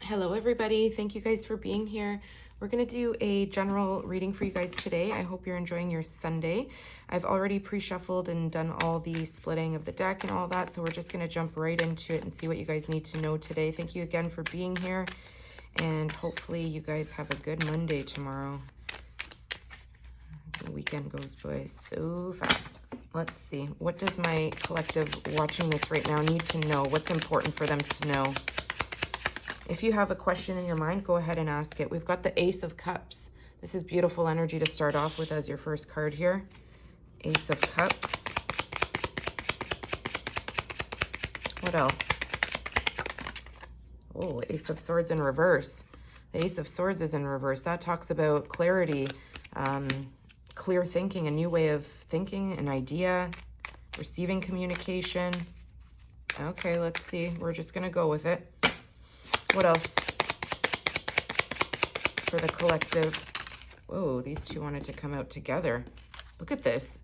Hello, everybody. Thank you guys for being here. We're going to do a general reading for you guys today. I hope you're enjoying your Sunday. I've already pre-shuffled and done all the splitting of the deck and all that, so we're just going to jump right into it and see what you guys need to know today. Thank you again for being here, and hopefully you guys have a good Monday tomorrow. The weekend goes by so fast. Let's see. What does my collective watching this right now need to know? What's important for them to know? If you have a question in your mind, go ahead and ask it. We've got the Ace of Cups. This is beautiful energy to start off with as your first card here. Ace of Cups. What else? Oh, Ace of Swords in reverse. The Ace of Swords is in reverse. That talks about clarity, clear thinking, a new way of thinking, an idea, receiving communication. Okay, let's see. We're just going to go with it. What else for the collective? Whoa, these two wanted to come out together. Look at this.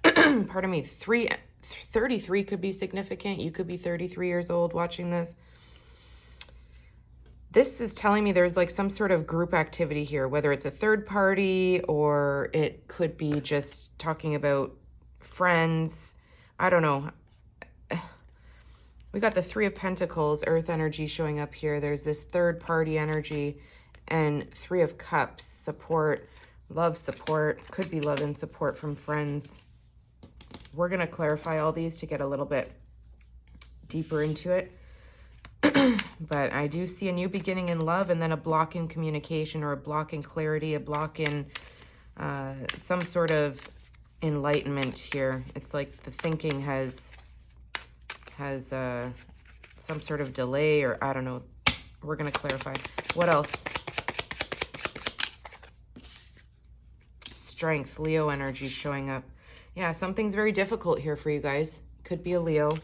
Pardon me. 33 could be significant. You could be 33 years old watching this. This is telling me there's like some sort of group activity here, whether it's a third party or it could be just talking about friends. I don't know. We got the Three of Pentacles, Earth energy showing up here. There's this third party energy and Three of Cups, support, love support. Could be love and support from friends. We're going to clarify all these to get a little bit deeper into it. But I do see a new beginning in love and then a block in communication or a block in clarity, a block in some sort of enlightenment here. It's like the thinking has some sort of delay, or I don't know. We're going to clarify. What else? Strength, Leo energy showing up. Yeah, something's very difficult here for you guys. Could be a Leo.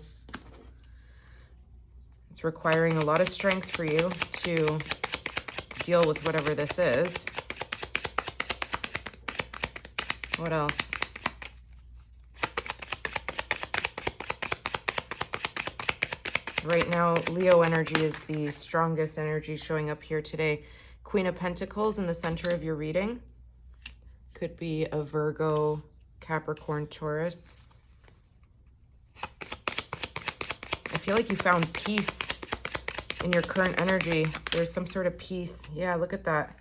It's requiring a lot of strength for you to deal with whatever this is. What else? Right now, Leo energy is the strongest energy showing up here today. Queen of Pentacles in the center of your reading. Could be a Virgo, Capricorn, Taurus. I feel like you found peace in your current energy. There's some sort of peace. Yeah, look at that.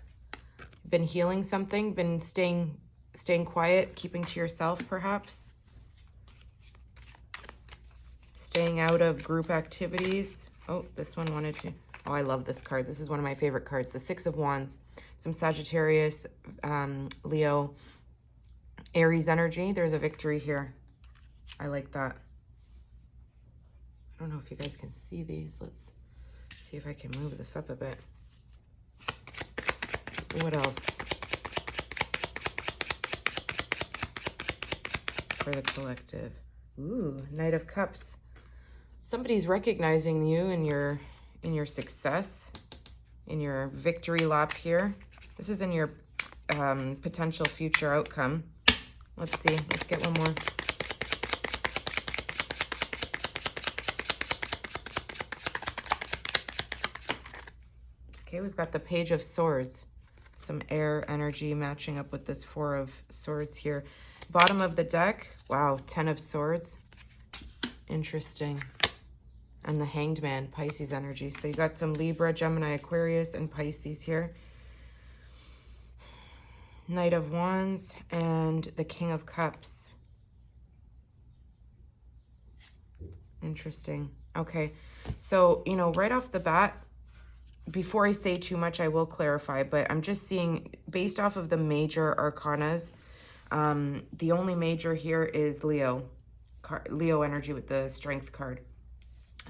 Been healing something, been staying quiet, keeping to yourself perhaps. Staying out of group activities. Oh, this one wanted to. Oh, I love this card. This is one of my favorite cards. The Six of Wands. Some Sagittarius, Leo, Aries energy. There's a victory here. I like that. I don't know if you guys can see these. Let's see if I can move this up a bit. What else for the collective? Ooh, Knight of Cups. Somebody's recognizing you in your success, in your victory lap here. This is in your potential future outcome. Let's see. Let's get one more. Okay, we've got the Page of Swords. Some air energy matching up with this Four of Swords here. Bottom of the deck. Wow, 10 of Swords. Interesting. And the Hanged Man, Pisces energy. So you got some Libra, Gemini, Aquarius, and Pisces here. Knight of Wands and the King of Cups. Interesting. Okay. So, you know, right off the bat, before I say too much, I will clarify, but I'm just seeing, based off of the major arcanas, the only major here is Leo energy with the Strength card.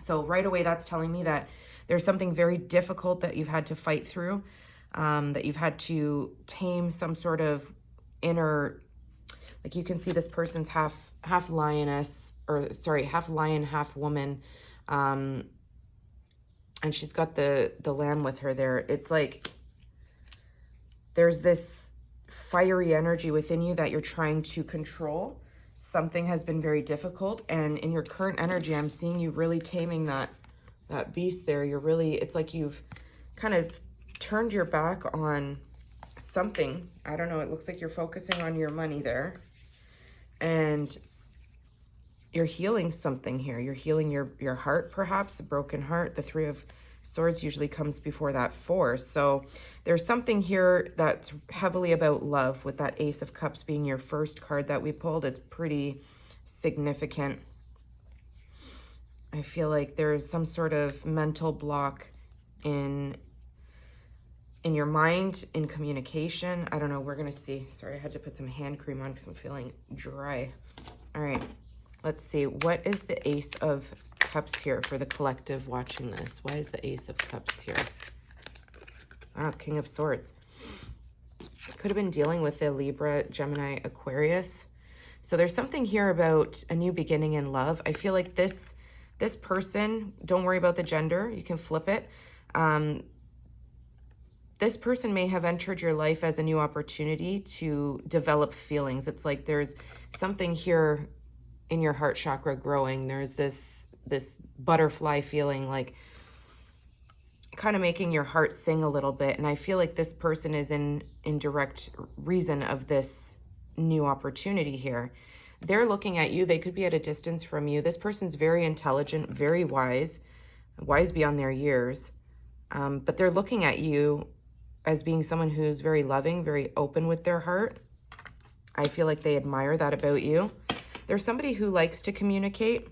So right away, that's telling me that there's something very difficult that you've had to fight through, that you've had to tame some sort of inner, like you can see this person's half lioness, or sorry, half lion, half woman, and she's got the lamb with her there. It's like there's this fiery energy within you that you're trying to control. Something has been very difficult, and in your current energy, I'm seeing you really taming that beast there. You're really, it's like you've kind of turned your back on something. I don't know. It looks like you're focusing on your money there. And you're healing something here. You're healing your heart, perhaps, a broken heart. The Three of Swords usually comes before that Four. So there's something here that's heavily about love, with that Ace of Cups being your first card that we pulled. It's pretty significant. I feel like there is some sort of mental block in your mind, in communication. I don't know. We're going to see. Sorry, I had to put some hand cream on because I'm feeling dry. All right. Let's see. What is the Ace of Cups here for the collective watching this? Why is the Ace of Cups here? Ah, King of Swords. Could have been dealing with the Libra, Gemini, Aquarius. So there's something here about a new beginning in love. I feel like this person, don't worry about the gender. You can flip it. This person may have entered your life as a new opportunity to develop feelings. It's like there's something here in your heart chakra growing. There's this butterfly feeling, like kind of making your heart sing a little bit. And I feel like this person is in direct reason of this new opportunity here. They're looking at you. They could be at a distance from you. This person's very intelligent, very wise beyond their years. But they're looking at you as being someone who's very loving, very open with their heart. I feel like they admire that about you. There's somebody who likes to communicate.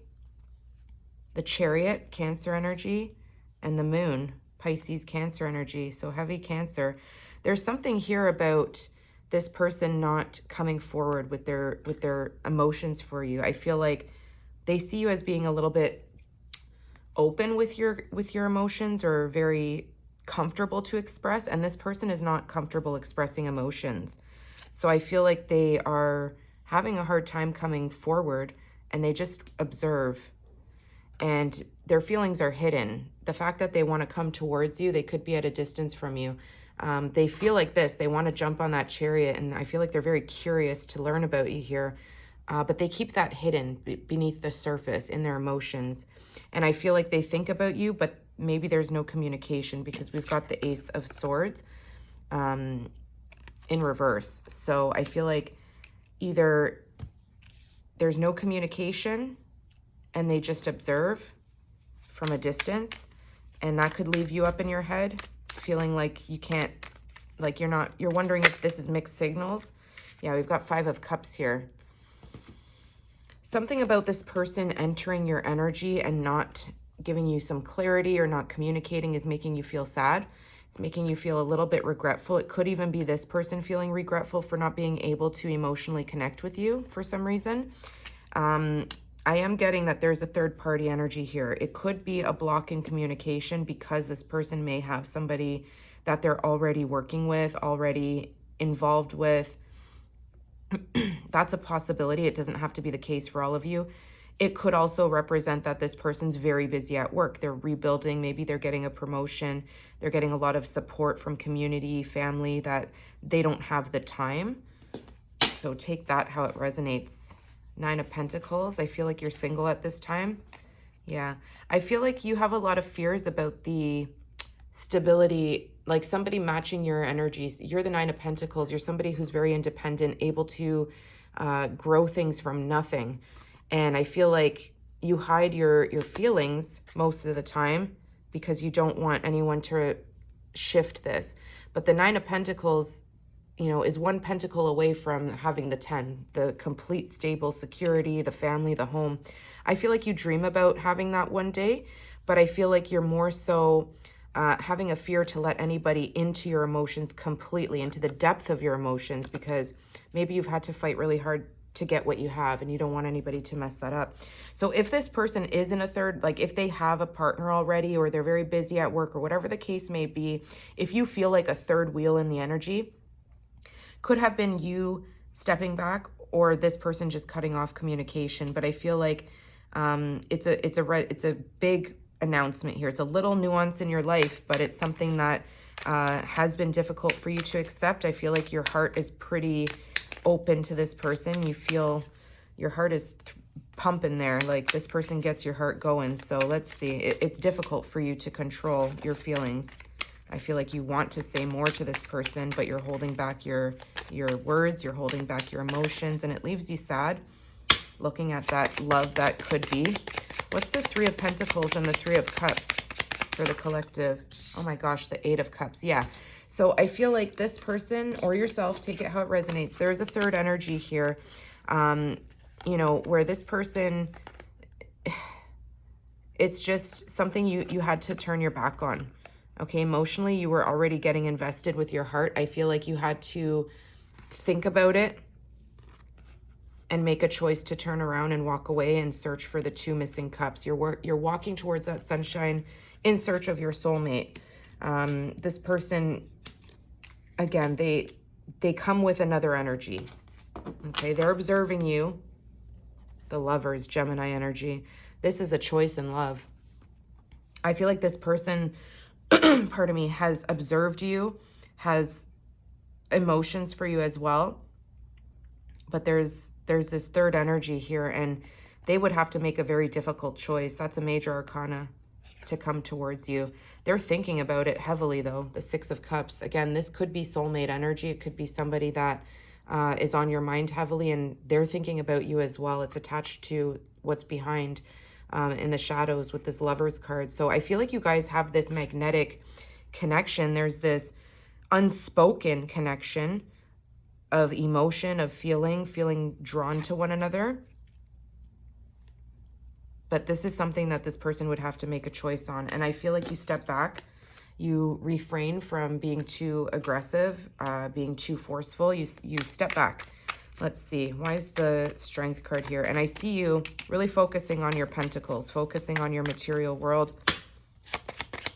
The Chariot, Cancer energy, and the Moon, Pisces, Cancer energy. So heavy Cancer. There's something here about this person not coming forward with their emotions for you. I feel like they see you as being a little bit open with your emotions, or very comfortable to express, and this person is not comfortable expressing emotions. So I feel like they are having a hard time coming forward, and they just observe, and their feelings are hidden. The fact that they want to come towards you, they could be at a distance from you. They feel like this. They want to jump on that chariot, and I feel like they're very curious to learn about you here. But they keep that hidden beneath the surface in their emotions. And I feel like they think about you, but maybe there's no communication, because we've got the Ace of Swords in reverse. So I feel like either there's no communication and they just observe from a distance, and that could leave you up in your head feeling like you can't, like you're wondering if this is mixed signals. Yeah, we've got Five of Cups here. Something about this person entering your energy and not giving you some clarity or not communicating is making you feel sad. It's making you feel a little bit regretful. It could even be this person feeling regretful for not being able to emotionally connect with you for some reason. I am getting that there's a third party energy here. It could be a block in communication because this person may have somebody that they're already working with, already involved with. That's a possibility. It doesn't have to be the case for all of you. It could also represent that this person's very busy at work. They're rebuilding. Maybe they're getting a promotion. They're getting a lot of support from community, family, that they don't have the time. So take that how it resonates. Nine of Pentacles. I feel like you're single at this time. Yeah. I feel like you have a lot of fears about the stability, like somebody matching your energies. You're the Nine of Pentacles. You're somebody who's very independent, able to grow things from nothing. And I feel like you hide your feelings most of the time because you don't want anyone to shift this. But the Nine of Pentacles, you know, is one pentacle away from having the 10, the complete stable security, the family, the home. I feel like you dream about having that one day, but I feel like you're more so having a fear to let anybody into your emotions completely, into the depth of your emotions, because maybe you've had to fight really hard to get what you have and you don't want anybody to mess that up. So if this person is in a third, like if they have a partner already, or they're very busy at work, or whatever the case may be, if you feel like a third wheel in the energy, could have been you stepping back or this person just cutting off communication. But I feel like it's a big announcement here. It's a little nuance in your life, but it's something that has been difficult for you to accept. I feel like your heart is pretty open to this person. You feel your heart is pumping there, like this person gets your heart going. So let's see. It's difficult for you to control your feelings I feel like you want to say more to this person, but you're holding back your words, you're holding back your emotions, and it leaves you sad looking at that love that could be. What's the Three of Pentacles and the Three of Cups for the collective? Oh my gosh, the Eight of Cups. Yeah. So I feel like this person or yourself, take it how it resonates. There's a third energy here, you know, where this person, it's just something you had to turn your back on. Okay, emotionally, you were already getting invested with your heart. I feel like you had to think about it and make a choice to turn around and walk away and search for the two missing cups. You're walking towards that sunshine in search of your soulmate. This person, again, they come with another energy. Okay, they're observing you. The Lovers, Gemini energy. This is a choice in love. I feel like this person, pardon me, has observed you, has emotions for you as well. But there's this third energy here, and they would have to make a very difficult choice. That's a major arcana to come towards you. They're thinking about it heavily, though. The Six of Cups. Again, this could be soulmate energy. It could be somebody that is on your mind heavily, and they're thinking about you as well. It's attached to what's behind in the shadows with this Lovers card. So I feel like you guys have this magnetic connection. There's this unspoken connection of emotion, of feeling drawn to one another. But this is something that this person would have to make a choice on. And I feel like you step back, you refrain from being too aggressive, being too forceful. You step back. Let's see. Why is the Strength card here? And I see you really focusing on your pentacles, focusing on your material world.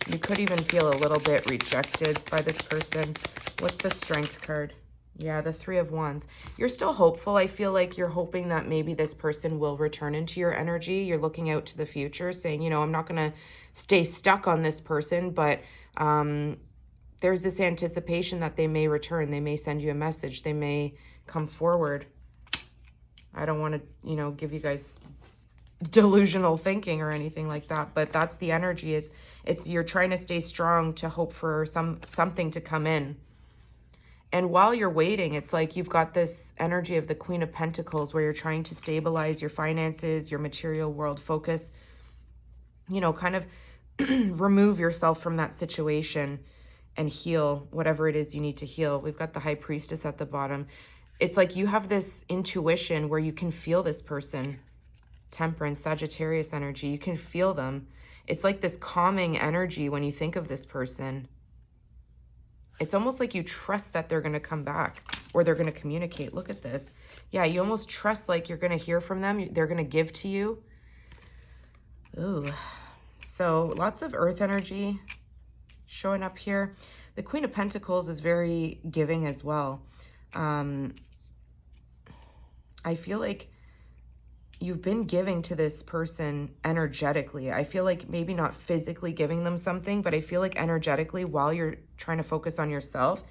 You could even feel a little bit rejected by this person. What's the Strength card? Yeah, the Three of Wands. You're still hopeful. I feel like you're hoping that maybe this person will return into your energy. You're looking out to the future, saying, you know, I'm not going to stay stuck on this person, but there's this anticipation that they may return. They may send you a message. They may come forward. I don't want to, you know, give you guys delusional thinking or anything like that, but that's the energy. It's you're trying to stay strong to hope for something to come in. And while you're waiting, it's like you've got this energy of the Queen of Pentacles where you're trying to stabilize your finances, your material world, focus, you know, kind of remove yourself from that situation and heal whatever it is you need to heal. We've got the High Priestess at the bottom. It's like you have this intuition where you can feel this person. Temperance, Sagittarius energy. You can feel them. It's like this calming energy when you think of this person. It's almost like you trust that they're going to come back or they're going to communicate. Look at this. Yeah, you almost trust like you're going to hear from them. They're going to give to you. Ooh. So lots of earth energy showing up here. The Queen of Pentacles is very giving as well. I feel like you've been giving to this person energetically. I feel like maybe not physically giving them something, but I feel like energetically while you're trying to focus on yourself,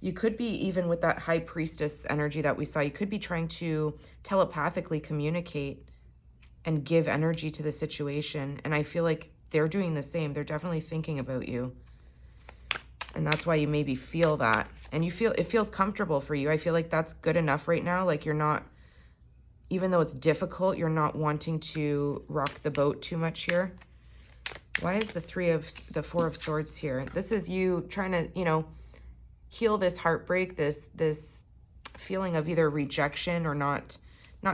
you could be, even with that High Priestess energy that we saw, you could be trying to telepathically communicate and give energy to the situation. And I feel like they're doing the same. They're definitely thinking about you. And that's why you maybe feel that. And you feel, it feels comfortable for you. I feel like that's good enough right now. Like you're not, even though it's difficult, you're not wanting to rock the boat too much here. Why is the Four of Swords here? This is you trying to, you know, heal this heartbreak, this feeling of either rejection or not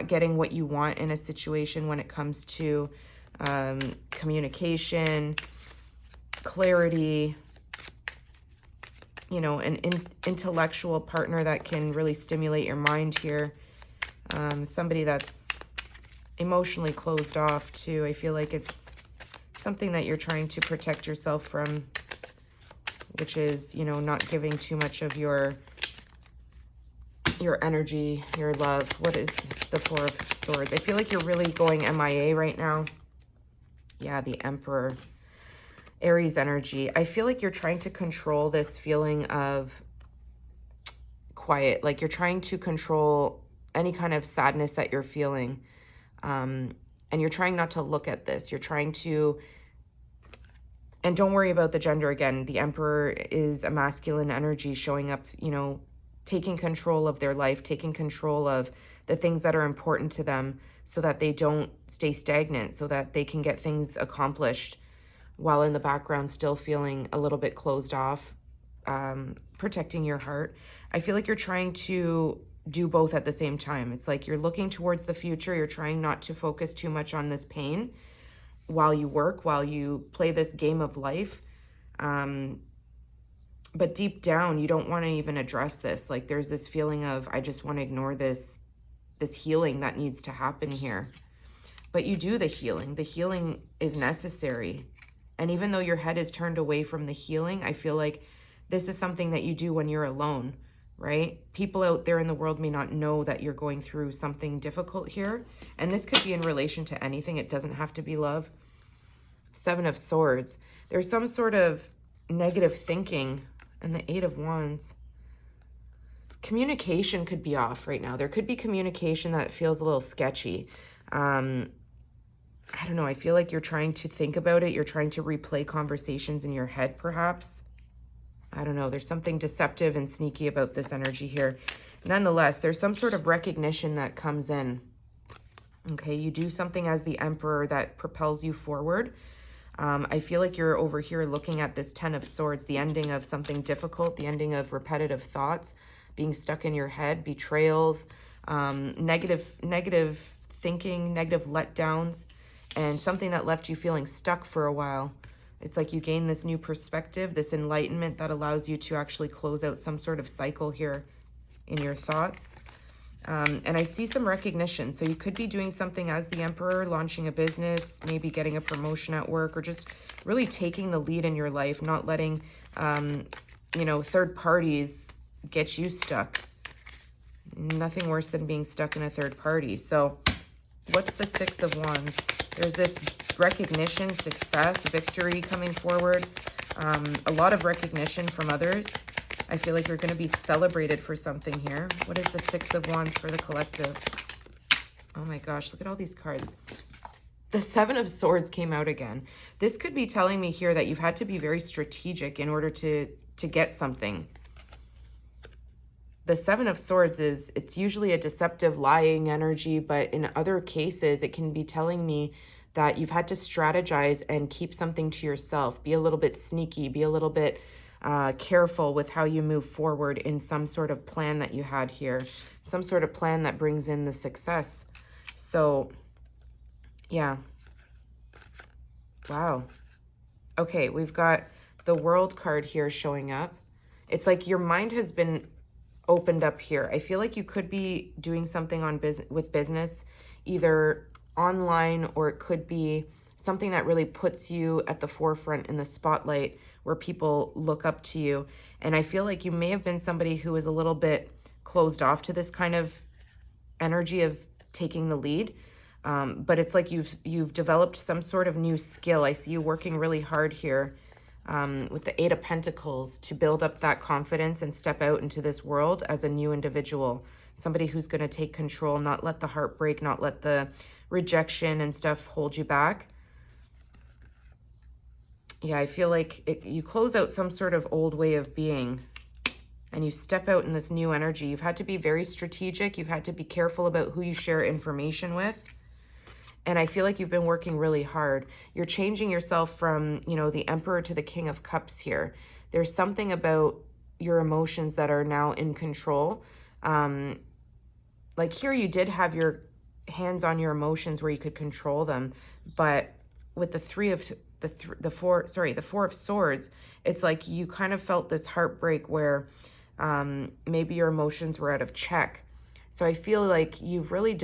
getting what you want in a situation when it comes to communication, clarity, you know, an intellectual partner that can really stimulate your mind here. Somebody that's emotionally closed off too. I feel like it's something that you're trying to protect yourself from, which is, you know, not giving too much of your energy, your love. What is the Four of Swords? I feel like you're really going MIA right now. Yeah, the Emperor. Aries energy. I feel like you're trying to control this feeling of quiet. Like you're trying to control any kind of sadness that you're feeling. And you're trying not to look at this. You're trying to And don't worry about the gender again. The Emperor is a masculine energy showing up, you know, taking control of their life, taking control of the things that are important to them so that they don't stay stagnant, so that they can get things accomplished while in the background still feeling a little bit closed off, protecting your heart. I feel like you're trying to do both at the same time. It's like you're looking towards the future. You're trying not to focus too much on this pain while you work, while you play this game of life. But deep down, you don't want to even address this. Like there's this feeling of, I just want to ignore this healing that needs to happen here. But you do the healing. The healing is necessary. And even though your head is turned away from the healing, I feel like this is something that you do when you're alone, right? People out there in the world may not know that you're going through something difficult here. And this could be in relation to anything. It doesn't have to be love. 7 of Swords. There's some sort of negative thinking. And the 8 of Wands. Communication could be off right now. There could be communication that feels a little sketchy. I don't know. I feel like you're trying to think about it. You're trying to replay conversations in your head, perhaps. I don't know. There's something deceptive and sneaky about this energy here. Nonetheless, there's some sort of recognition that comes in. Okay, you do something as the Emperor that propels you forward. I feel like you're over here looking at this 10 of Swords, the ending of something difficult, the ending of repetitive thoughts, being stuck in your head, betrayals, negative thinking, negative letdowns, and something that left you feeling stuck for a while. It's like you gain this new perspective, this enlightenment that allows you to actually close out some sort of cycle here in your thoughts. And I see some recognition. So you could be doing something as the Emperor, launching a business, maybe getting a promotion at work, or just really taking the lead in your life, not letting, you know, third parties get you stuck. Nothing worse than being stuck in a third party. So what's the 6 of Wands? There's this recognition, success, victory coming forward. A lot of recognition from others. I feel like you're going to be celebrated for something here. What is the 6 of Wands for the collective? Oh my gosh, look at all these cards. The 7 of Swords came out again. This could be telling me here that you've had to be very strategic in order to get something. The 7 of Swords it's usually a deceptive, lying energy, but in other cases, it can be telling me that you've had to strategize and keep something to yourself. Be a little bit sneaky, be a little bit careful with how you move forward in some sort of plan that you had here. Some sort of plan that brings in the success. So, yeah. Wow. Okay, we've got the World card here showing up. It's like your mind has been opened up here. I feel like you could be doing something on with business, either online, or it could be something that really puts you at the forefront in the spotlight where people look up to you. And I feel like you may have been somebody who is a little bit closed off to this kind of energy of taking the lead. But it's like you've developed some sort of new skill. I see you working really hard here with the 8 of Pentacles to build up that confidence and step out into this world as a new individual. Somebody who's going to take control, not let the heartbreak, not let the rejection and stuff hold you back. Yeah, I feel like you close out some sort of old way of being and you step out in this new energy. You've had to be very strategic. You've had to be careful about who you share information with. And I feel like you've been working really hard. You're changing yourself from, you know, the Emperor to the King of Cups here. There's something about your emotions that are now in control. Like here you did have your hands on your emotions where you could control them. But with the Four of Swords, it's like you kind of felt this heartbreak where maybe your emotions were out of check. So I feel like you've really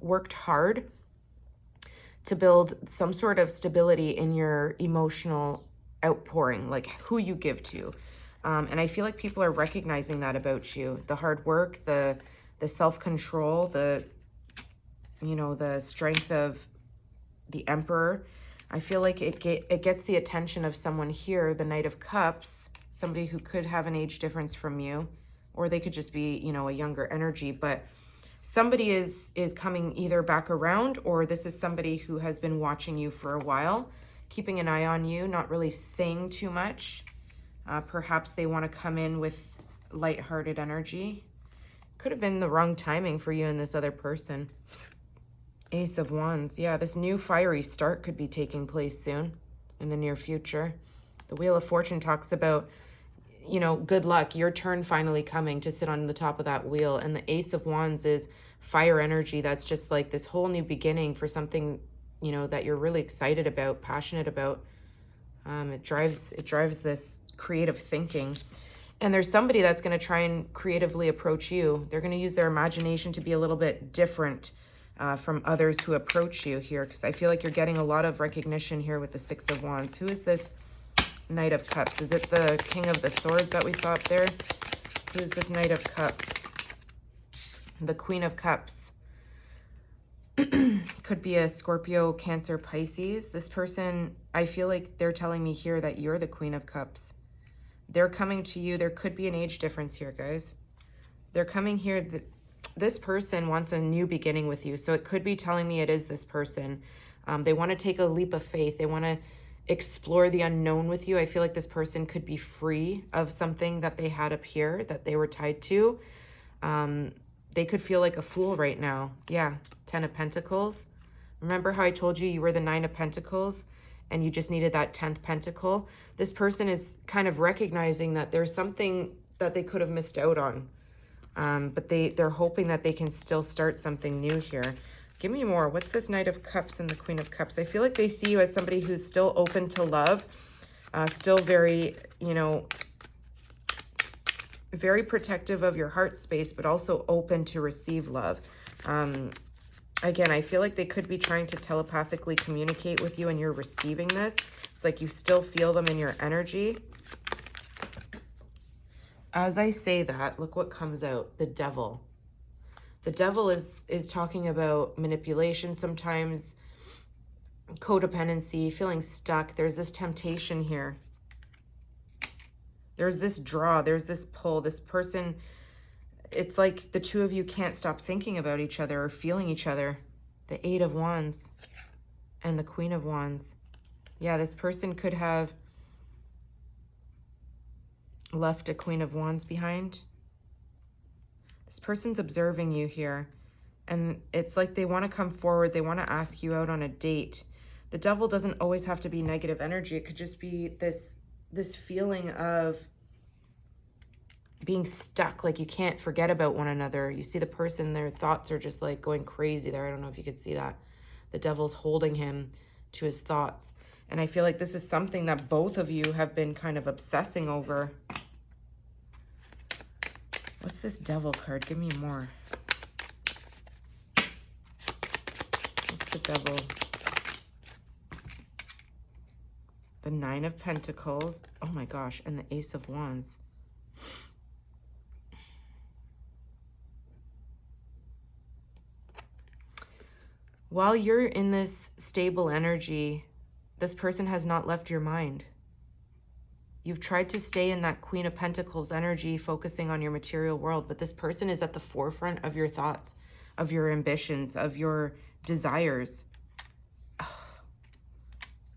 worked hard to build some sort of stability in your emotional outpouring, like who you give to. And I feel like people are recognizing that about you. The hard work, the self-control, the strength of the Emperor. I feel like it gets the attention of someone here, the Knight of Cups, somebody who could have an age difference from you, or they could just be, you know, a younger energy, but somebody is coming either back around, or this is somebody who has been watching you for a while, keeping an eye on you, not really saying too much. Perhaps they want to come in with lighthearted energy. Could have been the wrong timing for you and this other person. Ace of Wands. Yeah, this new fiery start could be taking place soon in the near future. The Wheel of Fortune talks about, you know, good luck, your turn finally coming to sit on the top of that wheel. And the Ace of Wands is fire energy. That's just like this whole new beginning for something, you know, that you're really excited about, passionate about. It drives this creative thinking. And there's somebody that's going to try and creatively approach you. They're going to use their imagination to be a little bit different from others who approach you here, because I feel like you're getting a lot of recognition here with the Six of Wands. Who is this Knight of Cups? Is it the King of the Swords that we saw up there? Who is this Knight of Cups? The Queen of Cups. Could be a Scorpio, Cancer, Pisces. This person, I feel like they're telling me here that you're the Queen of Cups. They're coming to you. There could be an age difference here, guys. They're coming here. This person wants a new beginning with you. So it could be telling me it is this person. They want to take a leap of faith. They want to explore the unknown with you. I feel like this person could be free of something that they had up here that they were tied to. They could feel like a fool right now. Yeah, 10 of Pentacles. Remember how I told you were the 9 of Pentacles and you just needed that 10th pentacle? This person is kind of recognizing that there's something that they could have missed out on. But they're hoping that they can still start something new here. Give me more. What's this Knight of Cups and the Queen of Cups? I feel like they see you as somebody who's still open to love, still very, you know, very protective of your heart space, but also open to receive love. Again, I feel like they could be trying to telepathically communicate with you and you're receiving this. It's like you still feel them in your energy. As I say that, look what comes out. The Devil. The Devil is talking about manipulation sometimes, codependency, feeling stuck. There's this temptation here. There's this draw. There's this pull. This person, it's like the two of you can't stop thinking about each other or feeling each other. The Eight of Wands and the Queen of Wands. Yeah, this person could have left a Queen of Wands behind. This person's observing you here. And it's like they want to come forward. They want to ask you out on a date. The Devil doesn't always have to be negative energy. It could just be this feeling of being stuck, like you can't forget about one another. You see the person, their thoughts are just like going crazy there. I don't know if you could see that. The Devil's holding him to his thoughts. And I feel like this is something that both of you have been kind of obsessing over. What's this Devil card? Give me more. What's the Devil? The Nine of Pentacles. Oh my gosh. And the Ace of Wands. While you're in this stable energy, this person has not left your mind. You've tried to stay in that Queen of Pentacles energy, focusing on your material world, but this person is at the forefront of your thoughts, of your ambitions, of your desires.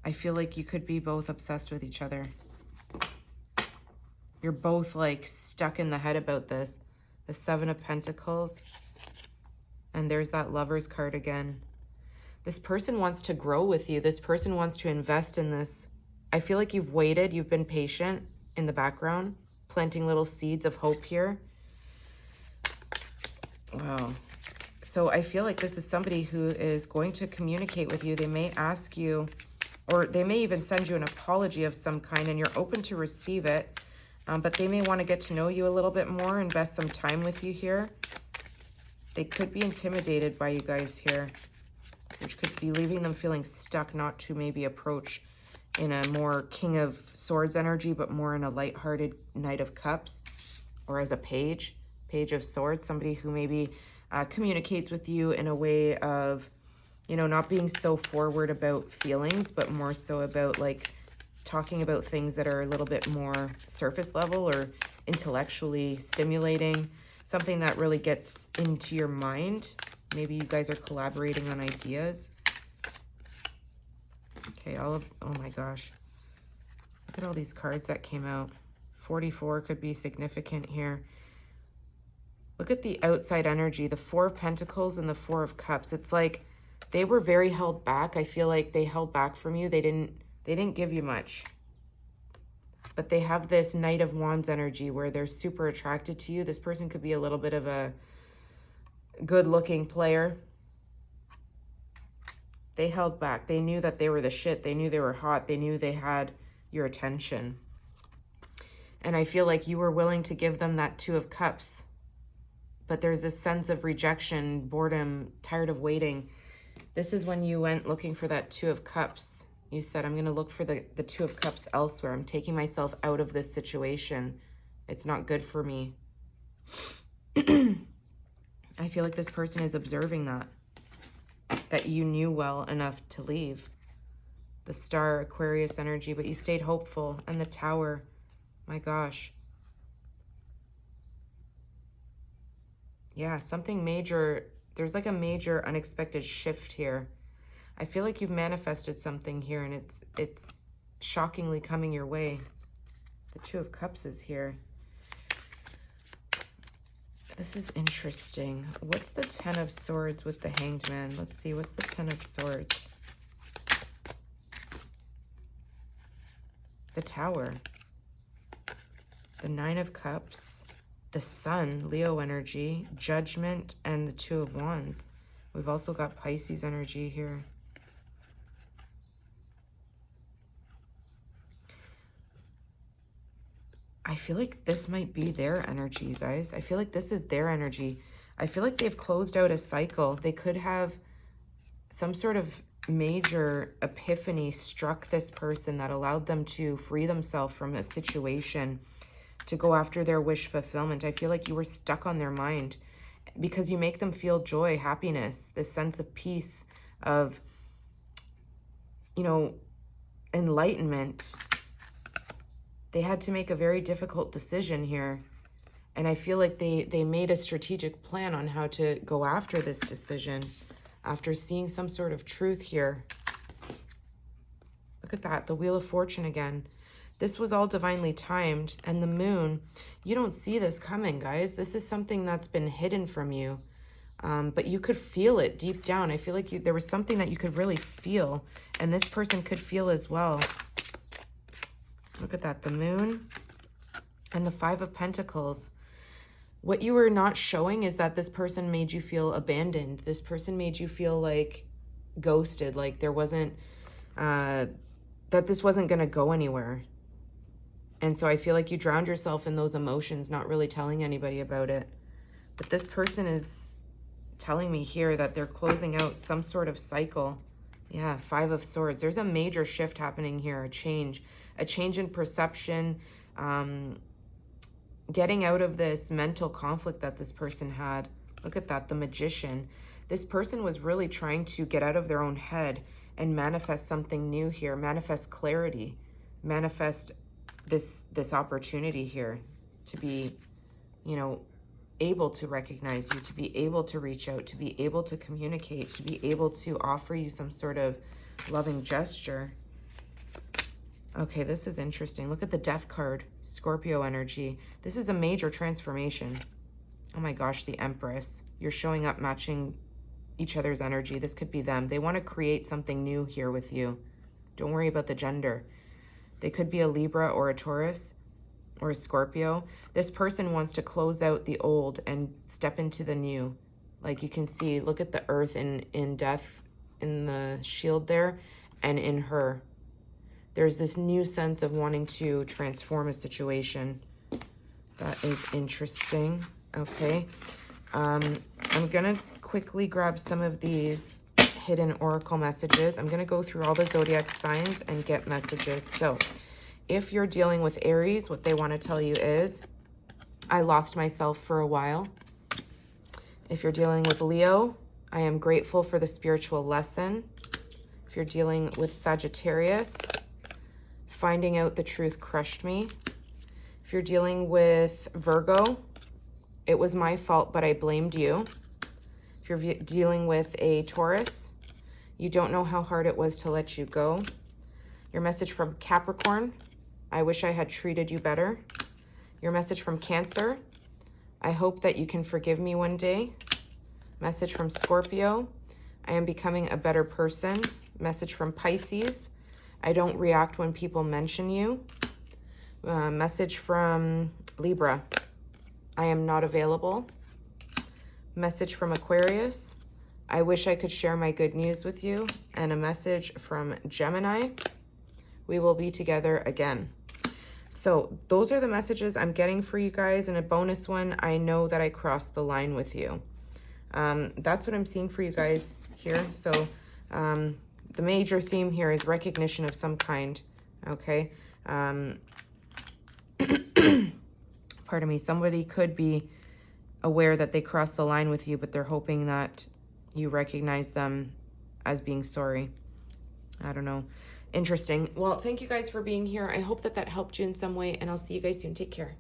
I feel like you could be both obsessed with each other. You're both like stuck in the head about this. The Seven of Pentacles. And there's that Lover's card again. This person wants to grow with you. This person wants to invest in this. I feel like you've waited. You've been patient in the background, planting little seeds of hope here. Wow. So I feel like this is somebody who is going to communicate with you. They may ask you, or they may even send you an apology of some kind, and you're open to receive it. But they may want to get to know you a little bit more, invest some time with you here. They could be intimidated by you guys here, which could be leaving them feeling stuck, not to maybe approach in a more King of Swords energy, but more in a lighthearted Knight of Cups, or as a Page of Swords, somebody who maybe communicates with you in a way of, you know, not being so forward about feelings, but more so about like talking about things that are a little bit more surface level or intellectually stimulating, something that really gets into your mind. Maybe you guys are collaborating on ideas. Okay, oh my gosh. Look at all these cards that came out. 44 could be significant here. Look at the outside energy, the Four of Pentacles and the Four of Cups. It's like they were very held back. I feel like they held back from you. They didn't give you much. But they have this Knight of Wands energy where they're super attracted to you. This person could be a little bit of a good-looking player. They held back. They knew that they were the shit. They knew they were hot. They knew they had your attention. And I feel like you were willing to give them that Two of Cups. But there's this sense of rejection, boredom, tired of waiting. This is when you went looking for that Two of Cups. You said, I'm going to look for the Two of Cups elsewhere. I'm taking myself out of this situation. It's not good for me. I feel like this person is observing that you knew well enough to leave. The Star, Aquarius energy, but you stayed hopeful. And the Tower, my gosh. Yeah, something major. There's like a major unexpected shift here. I feel like you've manifested something here and it's shockingly coming your way. The Two of Cups is here. This is interesting. What's the Ten of Swords with the Hanged Man? Let's see, what's the Ten of Swords? The Tower. The Nine of Cups. The Sun, Leo energy. Judgment, and the Two of Wands. We've also got Pisces energy here. I feel like this might be their energy, you guys. I feel like this is their energy. I feel like they've closed out a cycle. They could have some sort of major epiphany struck this person that allowed them to free themselves from a situation, to go after their wish fulfillment. I feel like you were stuck on their mind because you make them feel joy, happiness, this sense of peace, of, you know, enlightenment. They had to make a very difficult decision here. And I feel like they made a strategic plan on how to go after this decision after seeing some sort of truth here. Look at that, the Wheel of Fortune again. This was all divinely timed. And the Moon, you don't see this coming, guys. This is something that's been hidden from you. But you could feel it deep down. I feel like there was something that you could really feel. And this person could feel as well. Look at that, the Moon and the Five of Pentacles. What you were not showing is that this person made you feel abandoned. This person made you feel like ghosted, like there wasn't, that this wasn't going to go anywhere. And so I feel like you drowned yourself in those emotions, not really telling anybody about it. But this person is telling me here that they're closing out some sort of cycle. Yeah, Five of Swords. There's a major shift happening here, a change in perception, getting out of this mental conflict that this person had. Look at that, the Magician. This person was really trying to get out of their own head and manifest something new here, manifest clarity, manifest this opportunity here to be, you know, able to recognize you, to be able to reach out, to be able to communicate, to be able to offer you some sort of loving gesture. Okay, this is interesting. Look at the Death card, Scorpio energy. This is a major transformation. Oh my gosh, the Empress. You're showing up matching each other's energy. This could be them. They want to create something new here with you. Don't worry about the gender. They could be a Libra or a Taurus or a Scorpio. This person wants to close out the old and step into the new. Like you can see, look at the Earth in Death, in the shield there, and in her. There's this new sense of wanting to transform a situation. That is interesting. Okay. I'm going to quickly grab some of these hidden oracle messages. I'm going to go through all the zodiac signs and get messages. So if you're dealing with Aries, what they want to tell you is, I lost myself for a while. If you're dealing with Leo, I am grateful for the spiritual lesson. If you're dealing with Sagittarius, finding out the truth crushed me. If you're dealing with Virgo, it was my fault, but I blamed you. If you're dealing with a Taurus, You don't know how hard it was to let you go. Your message from Capricorn, I wish I had treated you better. Your message from Cancer, I hope that you can forgive me one day. Message from Scorpio, I am becoming a better person. Message from Pisces, I don't react when people mention you. Message from Libra, I am not available. Message from Aquarius, I wish I could share my good news with you. And a message from Gemini, we will be together again. So those are the messages I'm getting for you guys. And a bonus one, I know that I crossed the line with you. That's what I'm seeing for you guys here. So the major theme here is recognition of some kind, okay? Pardon me, somebody could be aware that they crossed the line with you, but they're hoping that you recognize them as being sorry. I don't know. Interesting. Well, thank you guys for being here. I hope that that helped you in some way, and I'll see you guys soon. Take care.